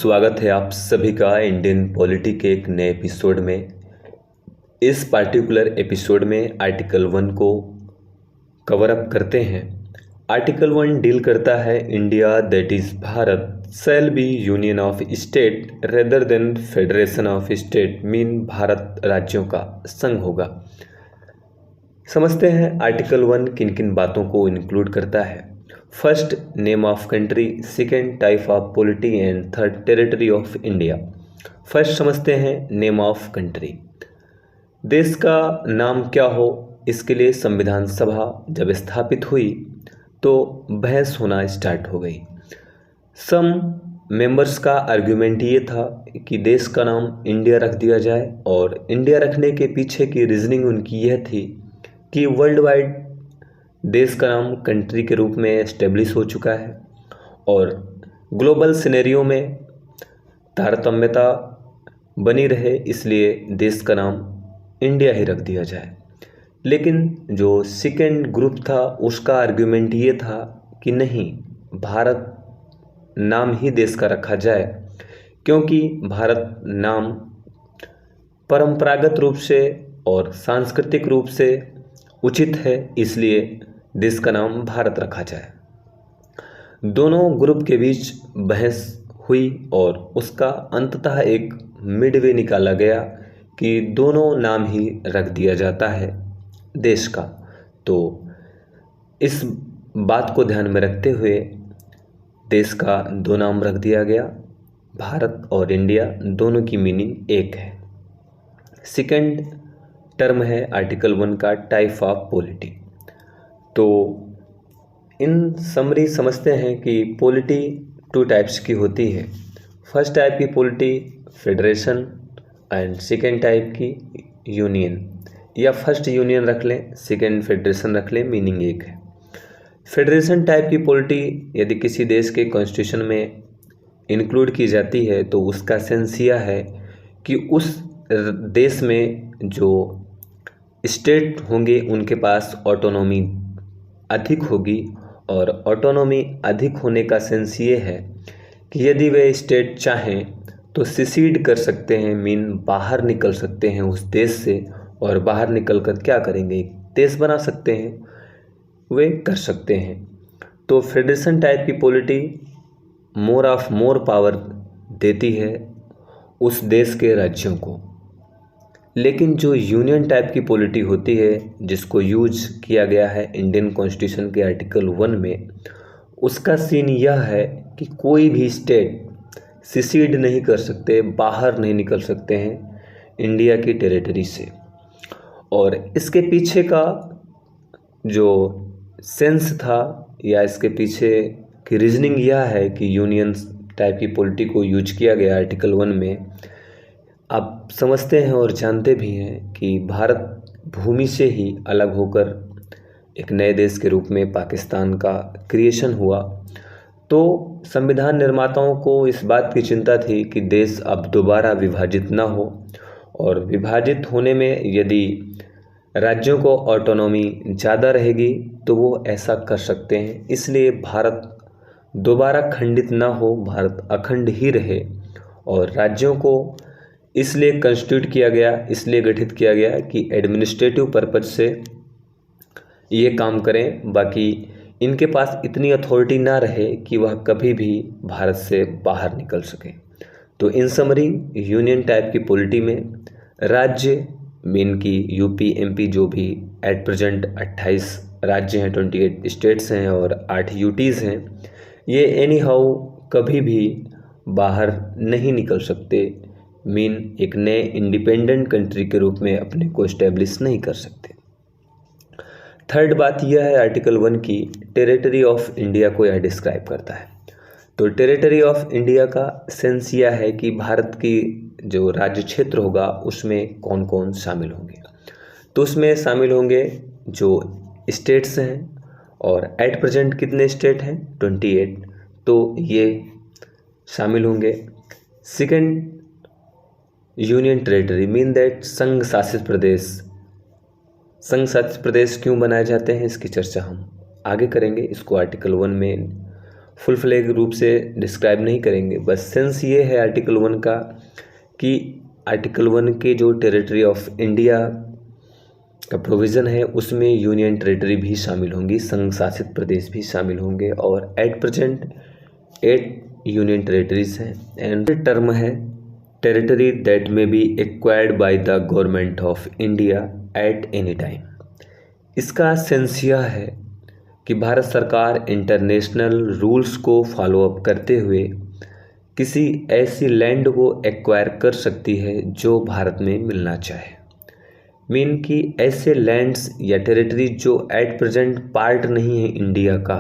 स्वागत है आप सभी का इंडियन पॉलिटी के एक नए एपिसोड में। इस पार्टिकुलर एपिसोड में आर्टिकल 1 को कवर अप करते हैं। आर्टिकल 1 डील करता है India that is Bharat shall be union of state rather than federation of state, mean Bharat राज्यों का संघ होगा। समझते हैं आर्टिकल 1 किन किन बातों को इंक्लूड करता है। First, name of country, second, type of polity and third, territory of India. First समझते हैं नेम ऑफ कंट्री। देश का नाम क्या हो, इसके लिए संविधान सभा जब स्थापित हुई तो बहस होना स्टार्ट हो गई। सम मेंबर्स का आर्ग्यूमेंट ये था कि देश का नाम इंडिया रख दिया जाए, और इंडिया रखने के पीछे की रीजनिंग उनकी यह थी कि वर्ल्ड वाइड देश का नाम कंट्री के रूप में एस्टेब्लिश हो चुका है और ग्लोबल सिनेरियो में तारतम्यता बनी रहे, इसलिए देश का नाम इंडिया ही रख दिया जाए। लेकिन जो सेकेंड ग्रुप था उसका आर्ग्यूमेंट ये था कि नहीं, भारत नाम ही देश का रखा जाए, क्योंकि भारत नाम परंपरागत रूप से और सांस्कृतिक रूप से उचित है, इसलिए देश का नाम भारत रखा जाए। दोनों ग्रुप के बीच बहस हुई और उसका अंततः एक मिडवे निकाला गया कि दोनों नाम ही रख दिया जाता है देश का। तो इस बात को ध्यान में रखते हुए देश का दो नाम रख दिया गया। भारत और इंडिया दोनों की मीनिंग एक है। सेकंड टर्म है आर्टिकल 1 का टाइप ऑफ पॉलिटी। तो इन समरी समझते हैं कि पॉलिटी 2 टाइप्स की होती है। फर्स्ट टाइप की polity federation and second type की यूनियन, या फर्स्ट यूनियन रख लें, सेकेंड फेडरेशन रख लें, मीनिंग एक है। फेडरेशन टाइप की पॉलिटी यदि किसी देश के कॉन्स्टिट्यूशन में इंक्लूड की जाती है तो उसका सेंस यह है कि उस देश में जो स्टेट होंगे उनके पास ऑटोनॉमी अधिक होगी, और ऑटोनॉमी अधिक होने का सेंस ये है कि यदि वे स्टेट चाहें तो सिसीड कर सकते हैं, मीन बाहर निकल सकते हैं उस देश से, और बाहर निकल कर क्या करेंगे, एक देश बना सकते हैं, वे कर सकते हैं। तो फेडरेशन टाइप की पॉलिटी मोर पावर देती है उस देश के राज्यों को। लेकिन जो यूनियन टाइप की पॉलिटी होती है जिसको यूज किया गया है इंडियन कॉन्स्टिट्यूशन के आर्टिकल 1 में, उसका सीन यह है कि कोई भी स्टेट सिसीड नहीं कर सकते, बाहर नहीं निकल सकते हैं इंडिया की टेरिटरी से। और इसके पीछे का जो सेंस था या इसके पीछे की रीजनिंग यह है कि यूनियन टाइप की पॉलिटी को यूज किया गया आर्टिकल 1 में। आप समझते हैं और जानते भी हैं कि भारत भूमि से ही अलग होकर एक नए देश के रूप में पाकिस्तान का क्रिएशन हुआ। तो संविधान निर्माताओं को इस बात की चिंता थी कि देश अब दोबारा विभाजित ना हो, और विभाजित होने में यदि राज्यों को ऑटोनॉमी ज़्यादा रहेगी तो वो ऐसा कर सकते हैं। इसलिए भारत दोबारा खंडित ना हो, भारत अखंड ही रहे, और राज्यों को इसलिए कंस्टिट्यूट किया गया, इसलिए गठित किया गया कि एडमिनिस्ट्रेटिव पर्पज से ये काम करें, बाकी इनके पास इतनी अथॉरिटी ना रहे कि वह कभी भी भारत से बाहर निकल सके। तो इन समरी यूनियन टाइप की पॉलिटी में राज्य मीन की यूपी एमपी जो भी एट प्रेजेंट 28 राज्य हैं, 28 स्टेट्स हैं और 8 यूटीज़ हैं, ये एनी हाउ कभी भी बाहर नहीं निकल सकते, मीन एक नए इंडिपेंडेंट कंट्री के रूप में अपने को इस्टेब्लिश नहीं कर सकते। थर्ड बात यह है आर्टिकल 1 की, टेरिटरी ऑफ इंडिया को यह डिस्क्राइब करता है। तो टेरिटरी ऑफ इंडिया का सेंस यह है कि भारत की जो राज्य क्षेत्र होगा उसमें कौन कौन शामिल होंगे। तो उसमें शामिल होंगे जो स्टेट्स हैं, और एट प्रेजेंट कितने स्टेट हैं, 28, तो ये शामिल होंगे। Second, union territory mean that संघ शासित प्रदेश। संघ शासित प्रदेश क्यों बनाए जाते हैं इसकी चर्चा हम आगे करेंगे, इसको आर्टिकल 1 में फुल फ्लैग रूप से डिस्क्राइब नहीं करेंगे। बस सेंस ये है आर्टिकल 1 का कि आर्टिकल 1 के जो टेरिटरी ऑफ इंडिया का प्रोविज़न है उसमें यूनियन टेरिटरी भी शामिल होंगी, संघ शासित प्रदेश भी शामिल होंगे। और एट प्रेजेंट 8 यूनियन टेरिटरीज हैं। एंड टर्म है टेरिटरी दैट में B acquired by the government of India at any time. इसका सेंस यह है कि भारत सरकार इंटरनेशनल रूल्स को फॉलो अप करते हुए किसी ऐसी लैंड को एक्वायर कर सकती है जो भारत में मिलना चाहे। मीन कि ऐसे लैंड्स या टेरिटरी जो एट प्रेजेंट पार्ट नहीं है इंडिया का,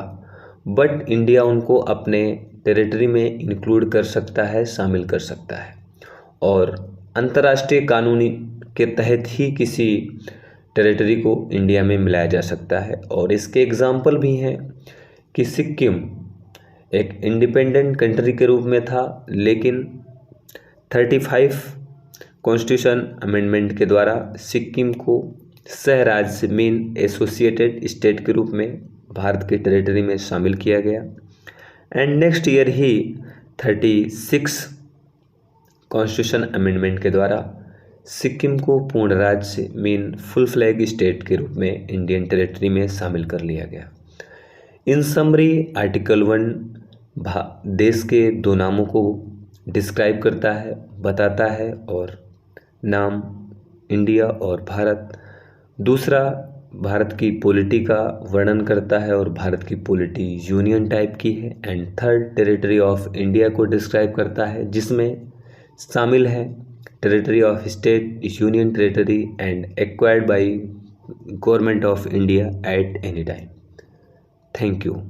बट इंडिया उनको अपने टेरिटरी में इंक्लूड कर सकता है, शामिल कर सकता है और अंतर्राष्ट्रीय कानूनी के तहत ही किसी टेरिटरी को इंडिया में मिलाया जा सकता है। और इसके एग्जाम्पल भी हैं कि सिक्किम एक इंडिपेंडेंट कंट्री के रूप में था, लेकिन 35 कॉन्स्टिट्यूशन अमेंडमेंट के द्वारा सिक्किम को सह राज्य मीन एसोसिएटेड स्टेट के रूप में भारत के टेरिटरी में शामिल किया गया। And next year he 36 constitution amendment के द्वारा सिक्किम को पूर्ण राज्य मीन फुल फ्लैग स्टेट के रूप में इंडियन टेरिटरी में शामिल कर लिया गया। इन समरी आर्टिकल 1 देश के दो नामों को डिस्क्राइब करता है, बताता है, और नाम इंडिया और भारत। दूसरा भारत की पॉलिटी का वर्णन करता है और भारत की पॉलिटी यूनियन टाइप की है। And third territory of India को डिस्क्राइब करता है जिसमें शामिल है territory of state, union territory and acquired by government of India at any time. Thank you.